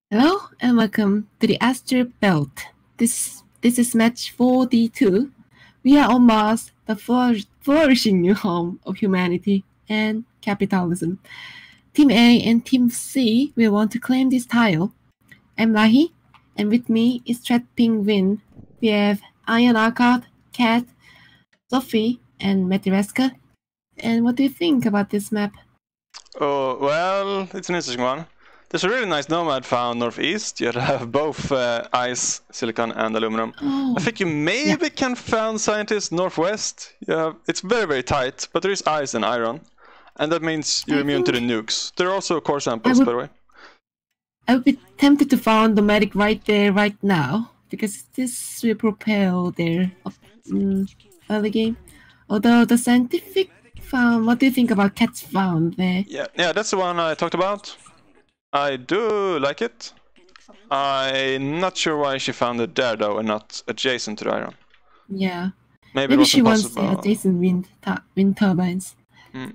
Hello and welcome to the Asteroid Belt. This is match 4D2. We are on Mars, the flourishing new home of humanity and capitalism. Team A and Team C will want to claim this tile. I'm Lahi, and with me is Threat Penguin. We have IanArcad, Cat, SophV, and Matireska. And what do you think about this map? Oh, well, it's an interesting one. There's a really nice nomad found northeast. You have both ice, silicon, and aluminum. Oh, I think you maybe can find scientists northwest. Yeah, it's very, very tight, but there is ice and iron. And that means you're immune to the nukes. There are also core samples, by the way. I would be tempted to find the medic right there, right now, because this will propel their early game. Although the scientific found, what do you think about Cat's found there? Yeah, that's the one I talked about. I do like it. I'm not sure why she found it there though, and not adjacent to the iron. Yeah. Maybe she wants possible. adjacent wind turbines.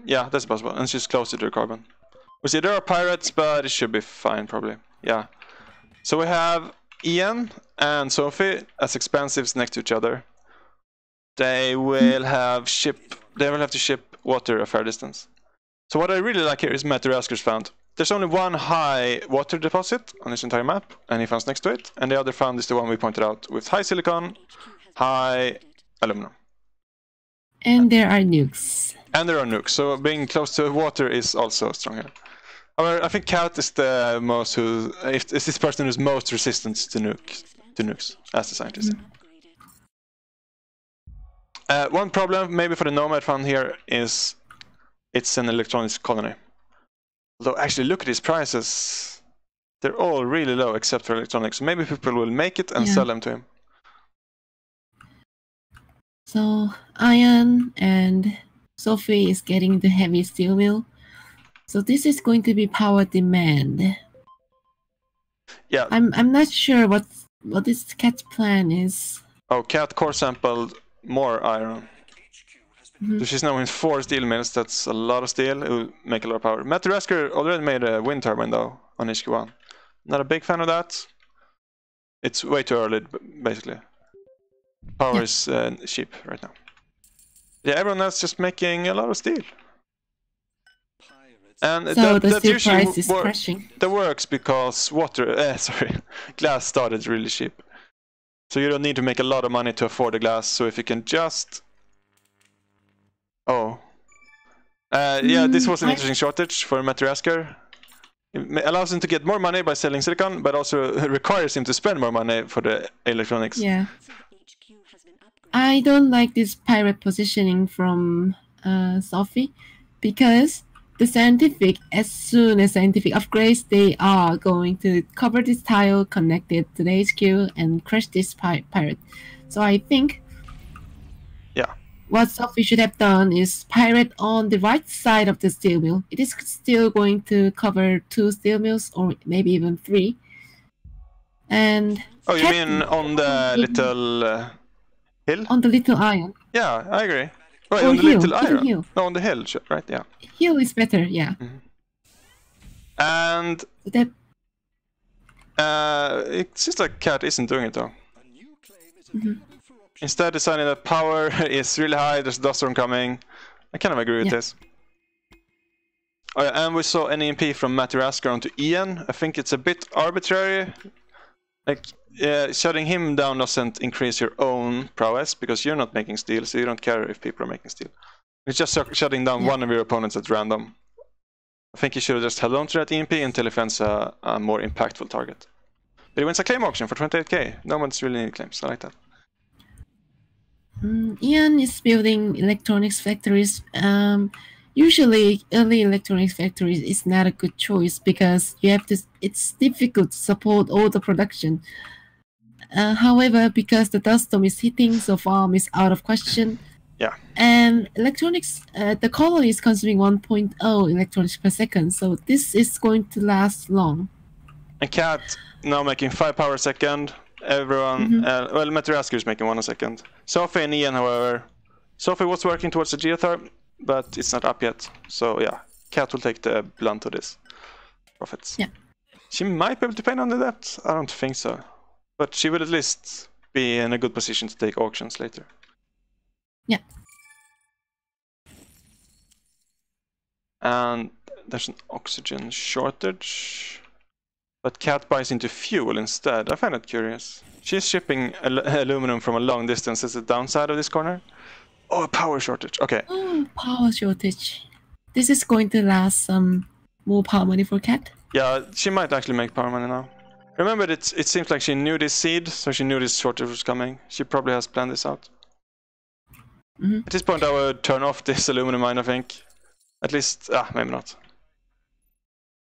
Yeah, that's possible, and she's closer to the carbon. We see there are pirates, but it should be fine probably. Yeah. So we have Ian and SophV as expansives next to each other. They will have to ship water a fair distance. So what I really like here is Matireska's found. There's only one high water deposit on this entire map, and he found next to it. And the other found is the one we pointed out with high silicon, high aluminum. And there are nukes. And there are nukes, so being close to water is also strong here. However, I think Cat is the most is this person who's most resistant to nukes, as the scientist. One problem maybe for the nomad found here is it's an electronics colony. Although actually look at these prices, they're all really low except for electronics. So maybe people will make it and sell them to him. So Ian and SophV is getting the heavy steel mill. So this is going to be power demand. Yeah. I'm not sure what this Cat's plan is. Oh, Cat core sampled more iron. So she's now in 4 steel mills. That's a lot of steel. It will make a lot of power. Matireska already made a wind turbine though on HQ1. Not a big fan of that. It's way too early, basically. Power is cheap right now. Yeah, everyone else just making a lot of steel. And so the that steel usually price is crashing. That works because glass started really cheap. So you don't need to make a lot of money to afford the glass. So if you can just... yeah, this was an interesting shortage for Matireska. It allows him to get more money by selling silicon, but also requires him to spend more money for the electronics. Yeah. I don't like this pirate positioning from SophV, because the scientific, as soon as scientific upgrades, they are going to cover this tile connected to the HQ and crush this pirate. So I think what SophV should have done is pirate on the right side of the steel mill. It is still going to cover 2 steel mills, or maybe even 3. And oh, you mean on the little hill? On the little iron. Yeah, I agree. Right, on the little iron. Hill. No, on the hill, right? Yeah. Hill is better, yeah. And that it seems like Cat isn't doing it though. Instead, deciding that power is really high, there's dust storm coming. I kind of agree with this. Oh, yeah, and we saw an EMP from Matireska onto Ian. I think it's a bit arbitrary. Like, shutting him down doesn't increase your own prowess, because you're not making steel, so you don't care if people are making steel. It's just shutting down one of your opponents at random. I think you should have just held on to that EMP until he finds a more impactful target. But he wins a claim auction for 28k. No one's really need claims. I like that. Ian is building electronics factories. Usually, early electronics factories is not a good choice, because you have to. It's difficult to support all the production. However, because the dust storm is hitting, so farm is out of question. Yeah. And electronics, the colony is consuming 1.0 electronics per second, so this is going to last long. And Cat now making 5 power a second. Everyone, well, Matireska is making 1 a second. SophV and Ian, however, SophV was working towards the geotherm, but it's not up yet. So yeah, Cat will take the blunt of this profits. Yeah. She might be able to pay down the debt. I don't think so. But she would at least be in a good position to take auctions later. Yeah. And there's an oxygen shortage. But Cat buys into fuel instead. I find that curious. She's shipping aluminum from a long distance. Is the downside of this corner? Oh, a power shortage. Okay. Oh, power shortage. This is going to last some more power money for Cat. Yeah, she might actually make power money now. Remember, it seems like she knew this seed, so she knew this shortage was coming. She probably has planned this out. At this point, I would turn off this aluminum mine, I think. At least, maybe not.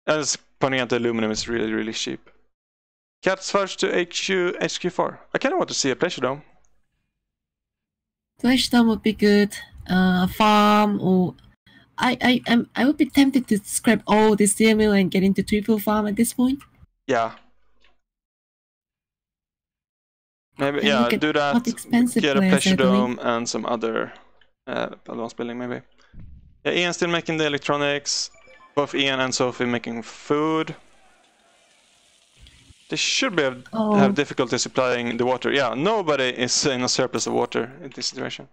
As pointing out the aluminum is really, really cheap. Cat's first to HQ4. I kind of want to see a pleasure dome. Pleasure dome would be good. A farm, or I would be tempted to scrap all the steel mill and get into triple farm at this point. Yeah. Maybe, And yeah, do that. Get a pleasure dome and some other advanced building, maybe. Yeah, Ian's still making the electronics. Both Ian and SophV making food. They should have difficulty supplying the water. Yeah, nobody is in a surplus of water in this situation.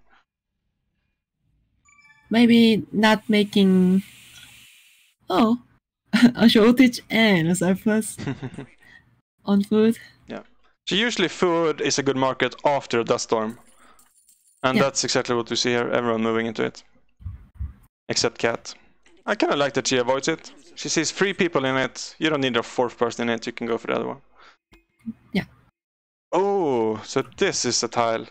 Maybe not making a shortage and a surplus on food. Yeah. So usually food is a good market after a dust storm. And that's exactly what we see here, everyone moving into it. Except Cat. I kind of like that she avoids it. She sees 3 people in it. You don't need a 4th person in it. You can go for the other one. Yeah. Oh, so this is a tile.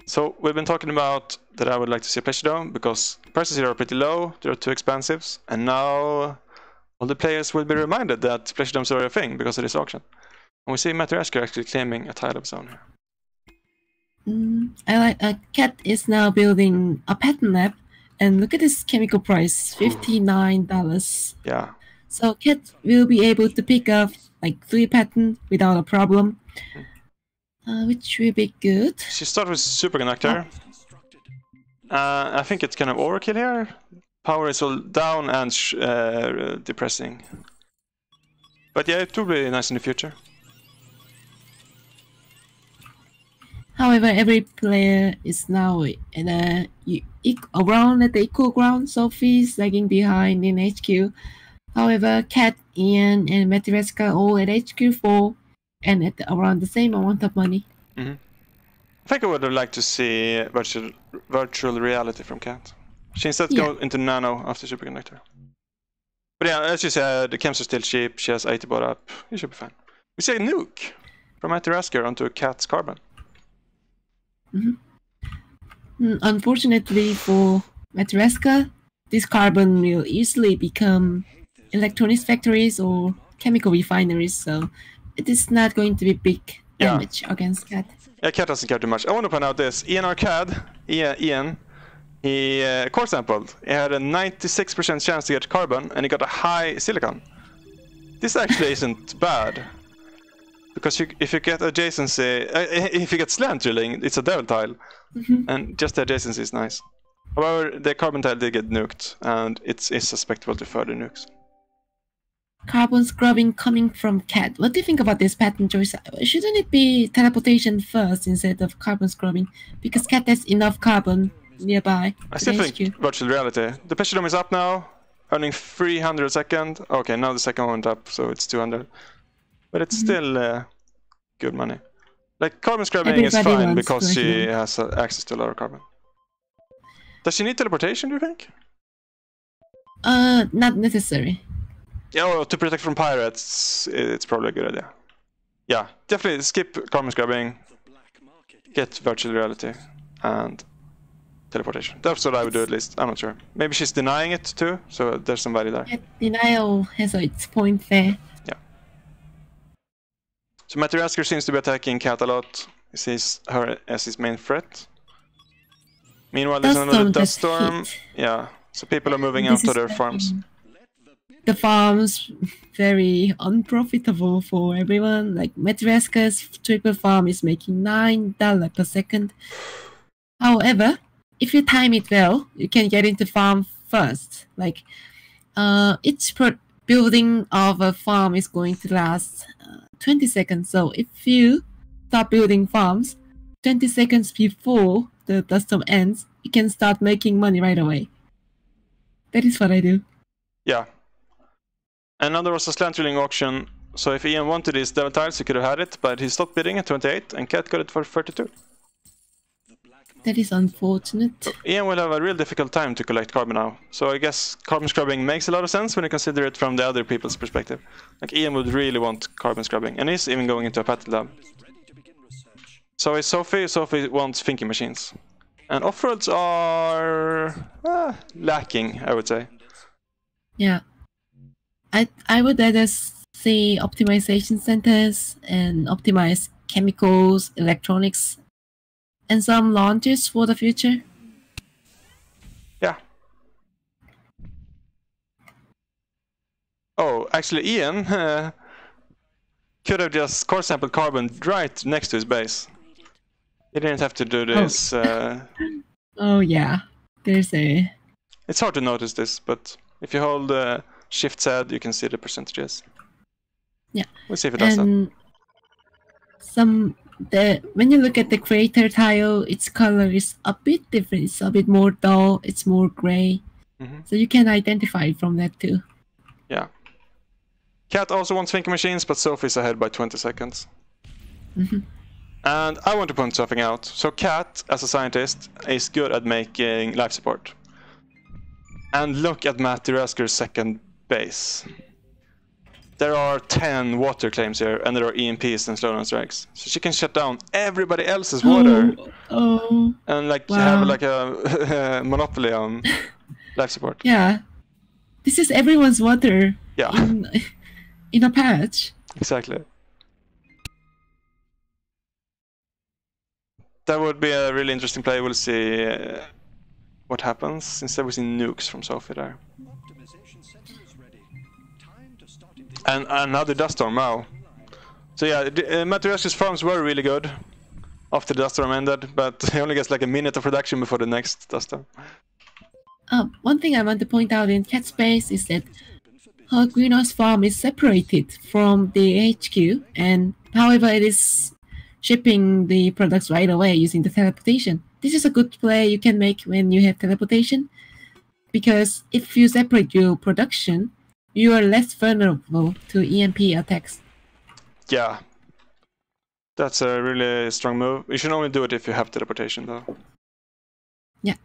So we've been talking about that I would like to see a pleasure dome because prices here are pretty low. They're too expensive. And now all the players will be reminded that pleasure domes are a thing because of this auction. And we see Materasker actually claiming a tile of his own here. Cat is now building a pattern lab. And look at this chemical price, $59. Yeah. So Cat will be able to pick up like 3 patterns without a problem, which will be good. She started with superconductor. I think it's kind of overkill here. Power is all down and depressing. But yeah, it will be nice in the future. However, every player is now in around at the equal ground. SophV is lagging behind in HQ. However, Cat, Ian, and Materasker all at HQ4 and at around the same amount of money. I think I would have liked to see virtual reality from Cat. She instead go into nano after superconductor. But yeah, as you said, the chems are still cheap. She has 80 bought up. You should be fine. We see a nuke from Materasker onto a Cat's carbon. Unfortunately for Materasker, this carbon will easily become electronics factories or chemical refineries, so it is not going to be big damage against Cat. Yeah, Cat doesn't care too much. I want to point out this. IanArcad, Ian, he core sampled. He had a 96% chance to get carbon, and he got a high silicon. This actually isn't bad. Because if you get adjacency, if you get slant drilling, it's a devil tile. And just the adjacency is nice. However, the carbon tile did get nuked, and it is susceptible to further nukes. Carbon scrubbing coming from Cat. What do you think about this pattern choice? Shouldn't it be teleportation first instead of carbon scrubbing? Because Cat has enough carbon nearby. I still think virtual reality. The pleasure dome is up now, earning 300 a second. Okay, now the second one went up, so it's 200. But it's still good money. Like, carbon scrubbing is fine because she has access to a lot of carbon. Does she need teleportation, do you think? Not necessary. Yeah, well, to protect from pirates, it's probably a good idea. Yeah, definitely skip carbon scrubbing, get virtual reality, and teleportation. That's what I would do at least. I'm not sure. Maybe she's denying it too, so there's some value there. Denial has its point there. Yeah. So Materasker seems to be attacking Cat a lot. He sees her as his main threat. Meanwhile, there's another dust storm. Yeah, so people are moving out to their farms. The farms very unprofitable for everyone. Like Materasker's triple farm is making $9 per second. However, if you time it well, you can get into farm first. Like each building of a farm is going to last 20 seconds. So if you start building farms 20 seconds before the dust storm ends, you can start making money right away. That is what I do. Yeah. And then there was a slant drilling auction. So if Ian wanted these devil tiles, he could have had it, but he stopped bidding at 28, and Cat got it for 32. That is unfortunate. So Ian will have a real difficult time to collect carbon now. So I guess carbon scrubbing makes a lot of sense when you consider it from the other people's perspective. Like Ian would really want carbon scrubbing, and he's even going into a patent lab. So is SophV. SophV wants thinking machines. And off-roads are lacking, I would say. Yeah. I would rather see optimization centers and optimize chemicals, electronics, and some launches for the future. Yeah. Oh, actually Ian could have just core sampled carbon right next to his base. He didn't have to do this. Oh yeah, there's a... It's hard to notice this, but if you hold Shift Z, you can see the percentages. Yeah. We'll see if it does that. When you look at the crater tile, its color is a bit different. It's a bit more dull. It's more gray. So you can identify it from that too. Yeah. Cat also wants thinking machines, but SophV's ahead by 20 seconds. And I want to point something out. So Cat, as a scientist, is good at making life support. And look at Matt Rasker's second base. There are 10 water claims here, and there are EMPs and slowdown strikes. So she can shut down everybody else's water. And like have like a monopoly on life support. Yeah. This is everyone's water. Yeah. In a patch. Exactly. That would be a really interesting play. We'll see what happens. Instead, we're seeing nukes from SophV there. And another dust storm, wow. So yeah, Maturas's farms were really good after the dust storm ended, but he only gets like a minute of production before the next dust storm. One thing I want to point out in Cat Space is that her greenhouse farm is separated from the HQ, and however it is shipping the products right away using the teleportation. This is a good play you can make when you have teleportation, because if you separate your production, you are less vulnerable to EMP attacks. Yeah, that's a really strong move. You should only do it if you have teleportation, though. Yeah.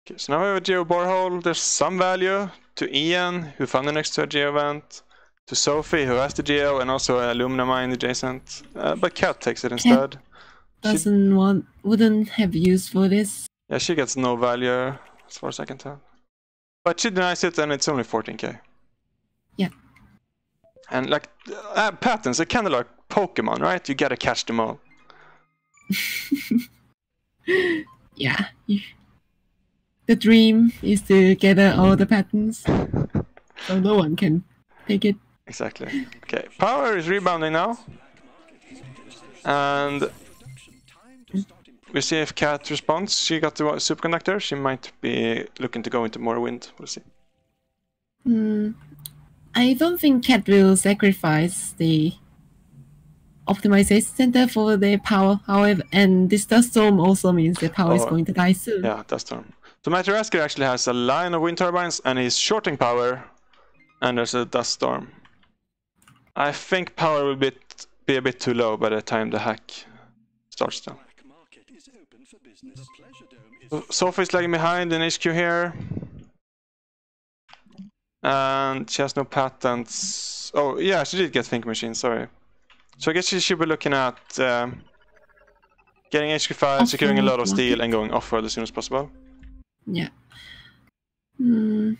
Okay, so now we have a geo borehole. There's some value to Ian, who found it next to a geo vent, to SophV, who has the geo, and also an alumina mine adjacent. But Cat takes it instead. Wouldn't have use for this. Yeah, she gets no value, as far as I can tell. But she denies it, and it's only 14k. Yeah. And like patterns, they're kind of like Pokemon, right? You gotta catch them all. Yeah. The dream is to gather all the patterns, so no one can take it. Exactly. Okay, power is rebounding now. And we see if Cat responds. She got the superconductor. She might be looking to go into more wind. We'll see. I don't think Cat will sacrifice the optimization center for the power, however, and this dust storm also means the power is going to die soon. Yeah, dust storm. So Matt Rasker actually has a line of wind turbines, and he's shorting power, and there's a dust storm. I think power will be a bit too low by the time the hack starts though. SophV is lagging behind in HQ here. And she has no patents. Oh yeah, she did get Think Machine, sorry. So I guess she should be looking at getting HQ5, securing a lot of steel, and going off-road as soon as possible. Yeah. There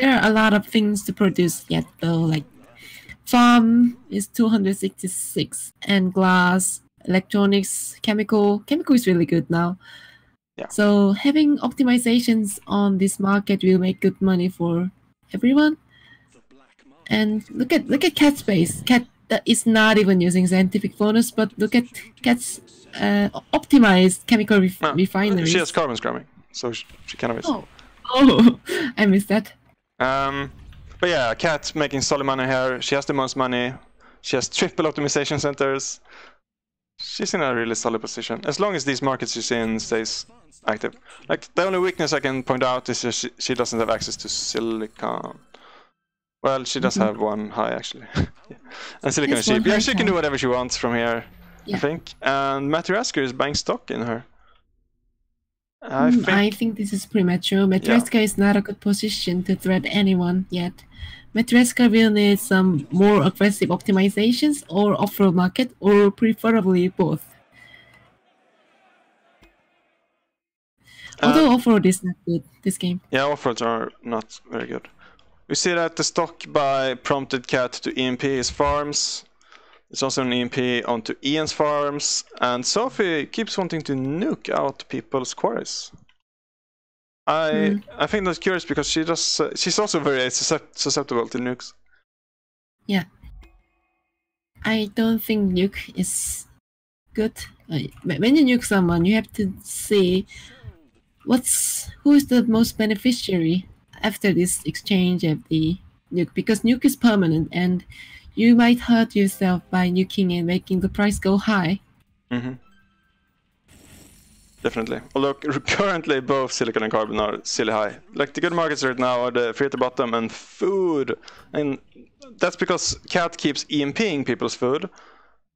are a lot of things to produce yet though, like farm is 266, and glass, electronics, chemical is really good now. Yeah. So having optimizations on this market will make good money for everyone. And look at Cat Space. Cat is not even using scientific bonus, but look at Cat's optimized chemical refineries. She has carbon scrubbing, so she kind of is. Oh, I missed that. But yeah, Cat making solid money here. She has the most money. She has triple optimization centers. She's in a really solid position. As long as these markets she's in stays active. Like, the only weakness I can point out is that she doesn't have access to silicon. Well, she does have one high, actually. And silicon is cheap. Yeah, she can do whatever she wants from here, I think. And Matryasker is buying stock in her. I think this is premature. Matryasker is not a good position to threat anyone yet. Matryasker will need some more aggressive optimizations or off-road market, or preferably both. Although off-road is not good this game. Yeah, off-roads are not very good. We see that the stock buy prompted Cat to EMP his farms. It's also an EMP onto Ian's farms, and SophV keeps wanting to nuke out people's quarries. I think that's curious because she's also very susceptible to nukes. Yeah. I don't think nuke is good. When you nuke someone, you have to see who is the most beneficiary after this exchange of the nuke, because nuke is permanent and you might hurt yourself by nuking and making the price go high. Definitely. Although currently both silicon and carbon are silly high. Like, the good markets right now are the free at the bottom and food. And that's because Cat keeps EMPing people's food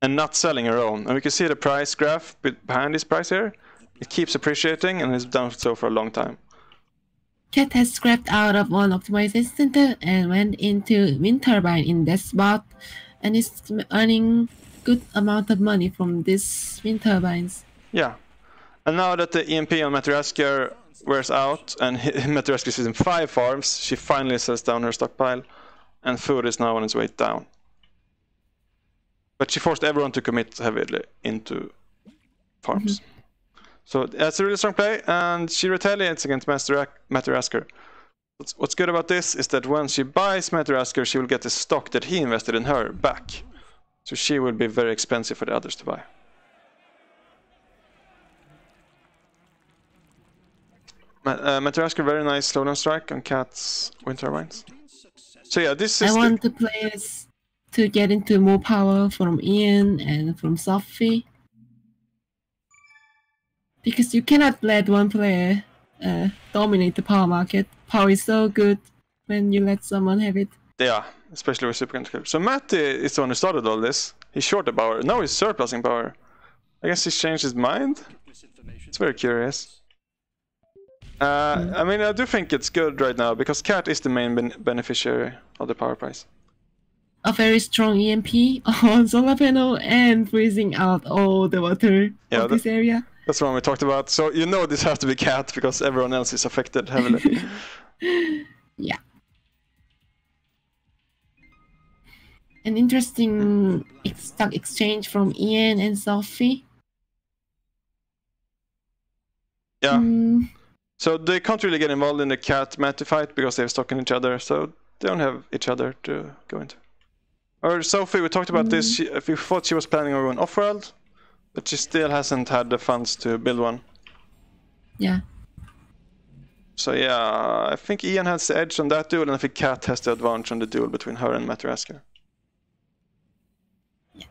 and not selling her own. And we can see the price graph behind this price here. It keeps appreciating and has done so for a long time. Cat has scrapped out of one optimization center and went into wind turbine in that spot, and is earning good amount of money from these wind turbines. Yeah. And now that the EMP on Matryasker wears out and Matryasker is in 5 farms, she finally sells down her stockpile, and food is now on its way down. But she forced everyone to commit heavily into farms. So that's a really strong play, and she retaliates against Matryasker. What's good about this is that when she buys Matryasker, she will get the stock that he invested in her back. So she will be very expensive for the others to buy. Matryasker, very nice slowdown strike on Cat's wind turbines. So yeah, this is. I want the players to get into more power from Ian and from SophV, because you cannot let one player dominate the power market. Power is so good when you let someone have it. Yeah, especially with superconductor. So Matty is the one who started all this. He's short the power. Now he's surplusing power. I guess he's changed his mind. It's very curious. I mean, I do think it's good right now because Cat is the main beneficiary of the power price. A very strong EMP on solar panel and freezing out all the water of this area. That's the one we talked about. So you know this has to be Cat because everyone else is affected heavily. Yeah. An interesting stock exchange from Ian and SophV. Yeah. So they can't really get involved in the Cat-Matty fight because they have stock in each other, so they don't have each other to go into. Or SophV, we talked about this. We thought she was planning on going off-world, but she still hasn't had the funds to build one. Yeah. So yeah, I think Ian has the edge on that duel, and I think Cat has the advantage on the duel between her and Matryasker. Yeah,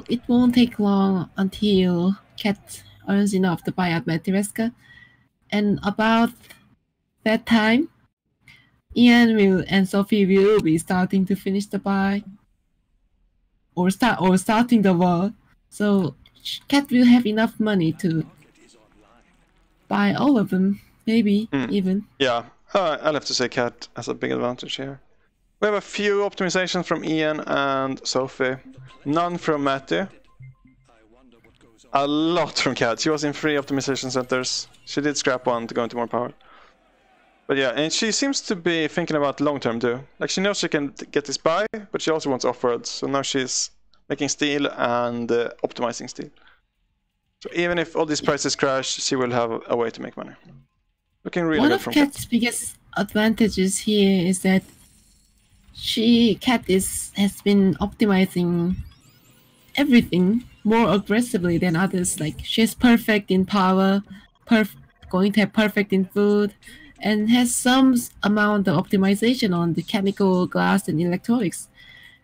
it won't take long until Cat earns enough to buy out Matryasker. And about that time, Ian and SophV will be starting to finish the buy, or starting the war. So Cat will have enough money to buy all of them, maybe even. Yeah, I'll have to say Cat has a big advantage here. We have a few optimizations from Ian and SophV, none from Matty. A lot from Cat. She was in 3 optimization centers. She did scrap one to go into more power. But yeah, and she seems to be thinking about long-term too. Like, she knows she can get this buy, but she also wants off-world. So now she's making steel and optimizing steel. So even if all these prices crash, she will have a way to make money. Looking really good from Cat. One of Cat's biggest advantages here is that Cat has been optimizing everything more aggressively than others. Like, she's perfect in power, going to have perfect in food, and has some amount of optimization on the chemical, glass, and electronics.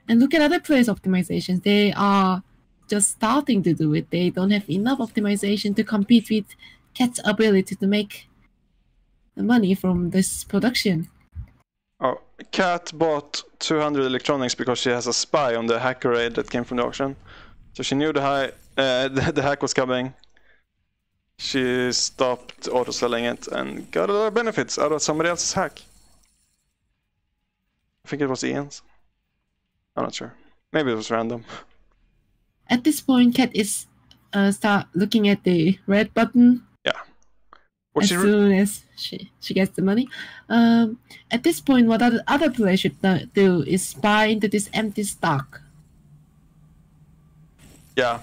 And look at other players' optimizations. They are just starting to do it. They don't have enough optimization to compete with Cat's ability to make the money from this production. Oh, Cat bought 200 electronics because she has a spy on the hacker raid that came from the auction. So she knew the hack was coming. She stopped auto-selling it and got a lot of benefits out of somebody else's hack. I think it was Ian's. I'm not sure. Maybe it was random. At this point, Cat is start looking at the red button. Yeah. As soon as she gets the money. At this point, what other players should do is buy into this empty stock. Yeah.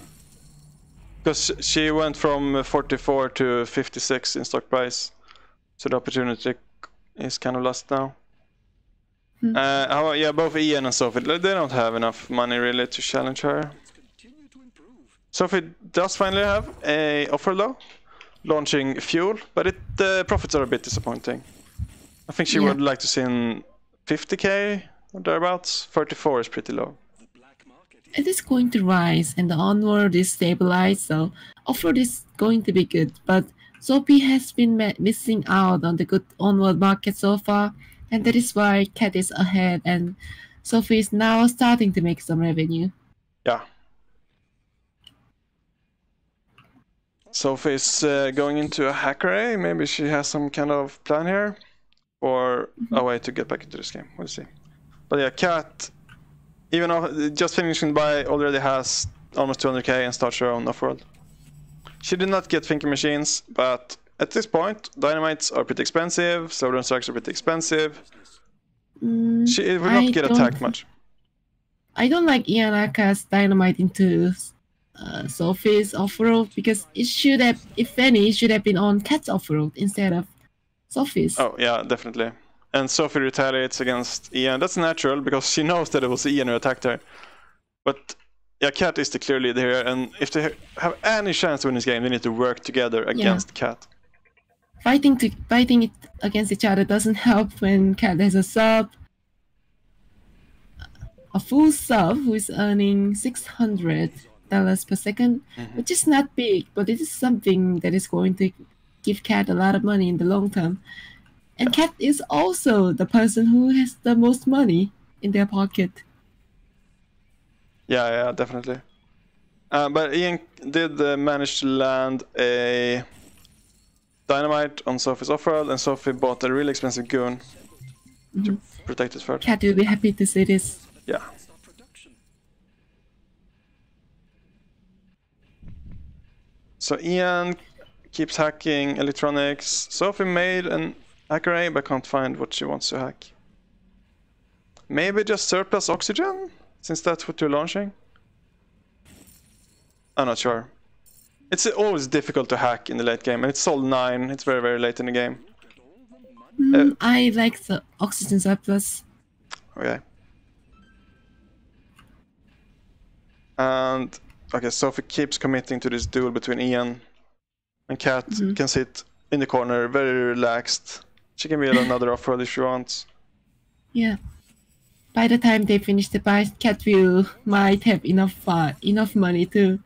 Because she went from 44 to 56 in stock price. So the opportunity is kind of lost now. Yeah, both Ian and Sophie, they don't have enough money really to challenge her. Sophie does finally have a offer though, launching fuel, but the profits are a bit disappointing. I think she would like to see in 50k or thereabouts. 34 is pretty low. It is going to rise and the onward is stabilized, so offroad is going to be good. But SophV has been missing out on the good onward market so far, and that is why Cat is ahead and SophV is now starting to make some revenue. Yeah. Sophie is going into a hacker array. Maybe she has some kind of plan here, or a way to get back into this game. We'll see. But yeah, Cat, even though just finishing by, already has almost 200k and starts her own off-world. She did not get thinking machines, but at this point, dynamites are pretty expensive, slowdown strikes are pretty expensive. She will not get attacked much. I don't like IanArcad's dynamite into SophV's off-road because it should have, if any, it should have been on Cat's off-road instead of SophV's. Oh yeah, definitely. And SophV retaliates against Ian. That's natural because she knows that it was Ian who attacked her. But yeah, Cat is the clear leader here, and if they have any chance to win this game, they need to work together against Cat. Fighting it against each other doesn't help when Cat has a sub. A full sub who is earning $600 per second, which is not big, but it is something that is going to give Cat a lot of money in the long term. And Cat is also the person who has the most money in their pocket. Yeah, definitely. But Ian did manage to land a dynamite on SophV's off-world, and SophV bought a really expensive goon to protect his fur. Cat will be happy to see this. Yeah. So Ian keeps hacking electronics. SophV made an hack array, but can't find what she wants to hack. Maybe just surplus oxygen, since that's what you're launching? I'm not sure. It's always difficult to hack in the late game, and it's Sol 9, it's very, very late in the game. I like the oxygen surplus. Okay. And okay, SophV keeps committing to this duel between Ian and Cat. Can sit in the corner, very relaxed. She can be at another off-road if she wants. Yeah. By the time they finish the buy, Cat might have enough money to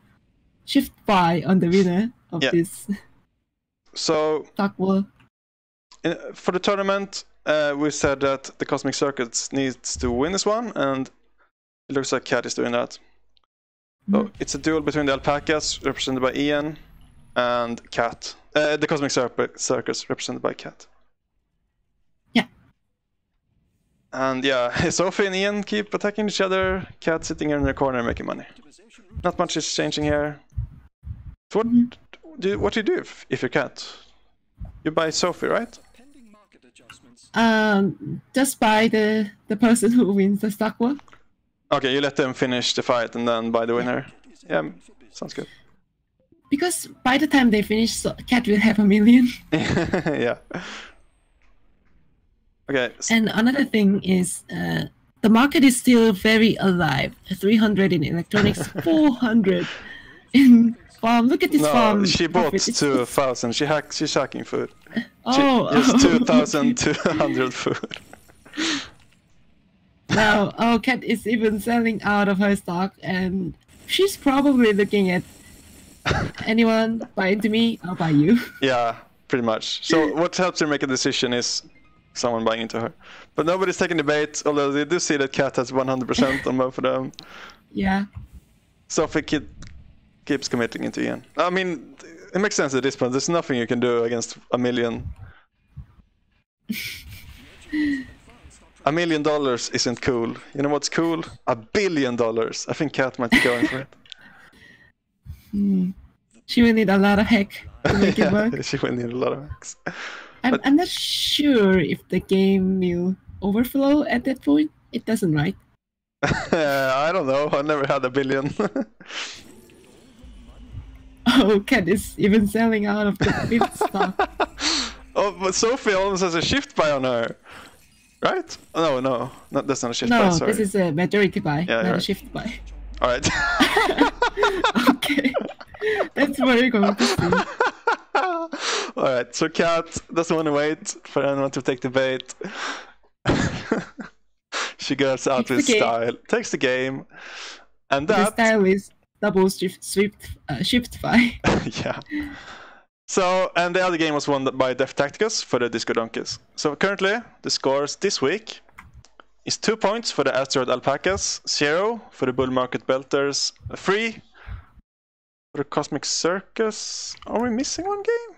shift buy on the winner of this. So stock war. For the tournament, we said that the Cosmic Circuits needs to win this one, and it looks like Cat is doing that. So it's a duel between the alpacas, represented by Ian, and Cat. The Cosmic Circus, represented by Cat. Yeah. And yeah, SophV and Ian keep attacking each other. Cat sitting in the corner making money. Not much is changing here. So what do you do if you're Cat? You buy SophV, right? Just buy the person who wins the stock war. Okay, you let them finish the fight and then buy the winner. Yeah, sounds good. Because by the time they finish, Cat will have 1 million. Yeah. Okay. And another thing is, the market is still very alive. 300 in electronics, 400 in farm. Look at this farm. She bought 2,000. She's hacking food. Oh, Just 2,200 food. Now, our cat is even selling out of her stock, and she's probably looking at anyone buy into me, I'll buy you. Yeah, pretty much. So what helps her make a decision is someone buying into her. But nobody's taking the bait, although they do see that Cat has 100% on both of them. Yeah. SophV keeps committing into Ian. I mean, it makes sense at this point. There's nothing you can do against $1 million. $1 million isn't cool. You know what's cool? $1 billion. I think Cat might be going for it. She will need a lot of hack to make it work. She will need a lot of hacks. I'm not sure if the game will overflow at that point. It doesn't, right? I don't know. I never had $1 billion. Oh, Cat is even selling out of the fifth stock. Oh, but SophV almost has a shift buy on her. Right? Oh, no. That's not a shift buy, No, sorry. this is a majority buy, Yeah, not a right. shift buy. Alright. Okay. That's what you're going to see. Alright, so Cat doesn't want to wait for anyone to take the bait. She goes out Takes with the game. style, takes the game, and The that... style is double shift buy. Yeah. So, and the other game was won by Def Tacticus for the Disco Donkeys. So currently, the scores this week is 2 points for the Asteroid Alpacas, 0 for the Bull Market Belters, 3 for the Cosmic Circus. Are we missing one game?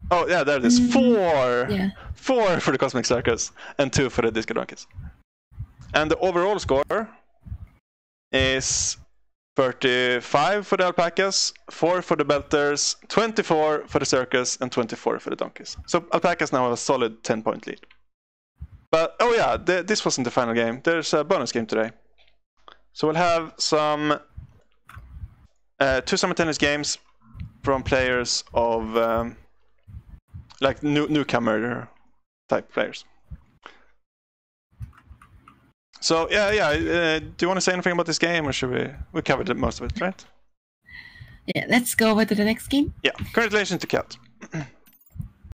Oh, yeah, there it is. 4! Yeah. 4 for the Cosmic Circus and 2 for the Disco Donkeys. And the overall score is 35 for the Alpacas, 4 for the Belters, 24 for the Circus, and 24 for the Donkeys. So Alpacas now have a solid 10-point lead. But, oh yeah, this wasn't the final game. There's a bonus game today. So we'll have some 2 simultaneous games from players of like newcomer type players. So yeah. Do you want to say anything about this game, or should we covered most of it, right? Yeah, let's go over to the next game. Yeah. Congratulations to Cat.